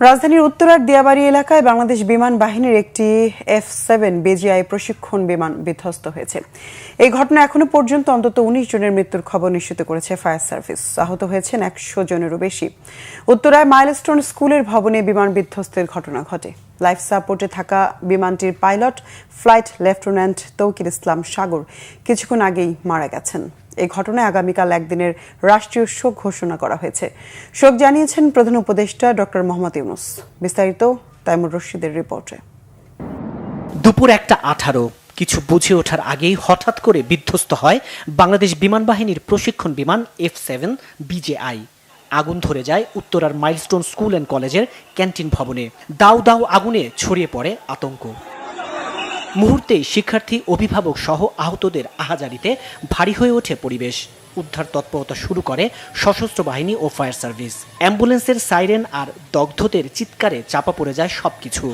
রাজধানীর উত্তরার দিয়াবাড়ি এলাকায় বাংলাদেশ বিমান বাহিনীর একটি F-7 বিজিআই প্রশিক্ষণ বিমান বিধ্বস্ত হয়েছে। এই ঘটনা এখনো পর্যন্ত অন্তত ১৯ জনের মৃত্যুর খবর নিশ্চিত করেছে ফায়ার সার্ভিস। আহত হয়েছেন ১০০ জনেরও বেশি। উত্তরায় মাইলস্টোন স্কুলের ভবনে বিমান বিধ্বস্তের ঘটনা ঘটে। লাইফ সাপোর্টে থাকা বিমানটির পাইলট ফ্লাইট লেফটেন্যান্ট তৌকির ইসলাম সাগর কিছুক্ষণ আগেই মারা গেছেন। এই ঘটনায় আগামীকাল একদিনের রাষ্ট্রীয় শোক ঘোষণা করা হয়েছে। শোক জানিয়েছেন প্রধান উপদেষ্টা ডক্টর মোহাম্মদ ইউনূস। বিস্তারিত তাইমুর রশিদের রিপোর্টে। দুপুর ১:১৮ কিছু বুঝে ওঠার আগেই হঠাৎ করে বিধ্বস্ত হয় বাংলাদেশ বিমান বাহিনীর প্রশিক্ষণ বিমান F-7 বিজিআই। আগুন ধরে যায় উত্তরার মাইলস্টোন স্কুল অ্যান্ড কলেজের ক্যান্টিন ভবনে। দাউ দাউ আগুনে ছড়িয়ে পড়ে আতঙ্ক। মুহূর্তে শিক্ষার্থী, অভিভাবক সহ আহতদের আহাজারিতে ভারী হয়ে ওঠে পরিবেশ। উদ্ধার তৎপরতা শুরু করে সশস্ত্র বাহিনী ও ফায়ার সার্ভিস। অ্যাম্বুলেন্সের সাইরেন আর দগ্ধদের চিৎকারে চাপা পড়ে যায় সবকিছু।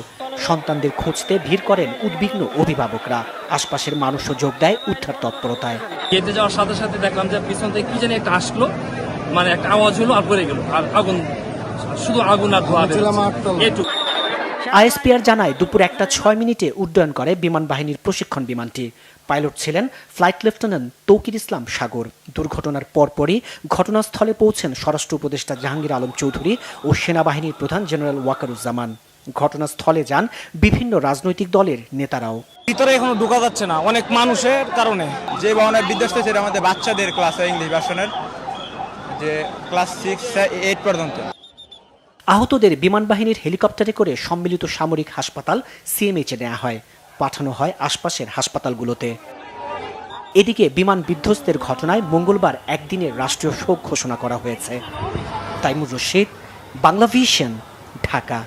সন্তানদের খুঁজতে ভিড় করেন উদ্বিগ্ন অভিভাবকরা। আশপাশের মানুষও যোগ দেয় উদ্ধার তৎপরতায়। গেটে যাওয়ার সাথে সাথে দেখলাম যে পিছন থেকে কি জানি একটা আসলো, মানে একটা আওয়াজ হলো আর পড়ে গেল, আর আগুন, শুধু আগুন আর ধোঁয়া। আইএসপিআর জানায় দুপুর ১:০৬ উড্ডয়ন করে বিমান বাহিনীর প্রশিক্ষণ বিমানটি। পাইলট ছিলেন ফ্লাইট লেফটেন্যান্ট তৌকির ইসলাম সাগর। দুর্ঘটনার পরপরই ঘটনাস্থলে পৌঁছেন স্বরাষ্ট্র উপদেষ্টা জাহাঙ্গীর আলম চৌধুরী ও সেনাবাহিনীর প্রধান জেনারেল ওয়াকারুজ্জামান। ঘটনাস্থলে যান বিভিন্ন রাজনৈতিক দলের নেতারাও। ভিতরে এখনো ঢোকা যাচ্ছে না অনেক মানুষের কারণে। যে ভবনে বিধ্বস্ত হয়েছে আমাদের বাচ্চাদের ক্লাস ইংলিশ ভার্সনের, যে ক্লাস 6-8 পর্যন্ত। আহতদের বিমান বাহিনীর হেলিকপ্টারে করে সম্মিলিত সামরিক হাসপাতাল সিএমএইচে নেওয়া হয়, পাঠানো হয় আশপাশের হাসপাতালগুলোতে। এদিকে বিমান বিধ্বস্তের ঘটনায় মঙ্গলবার একদিনের রাষ্ট্রীয় শোক ঘোষণা করা হয়েছে। তাইমুর রশিদ, বাংলাভিশন, ঢাকা।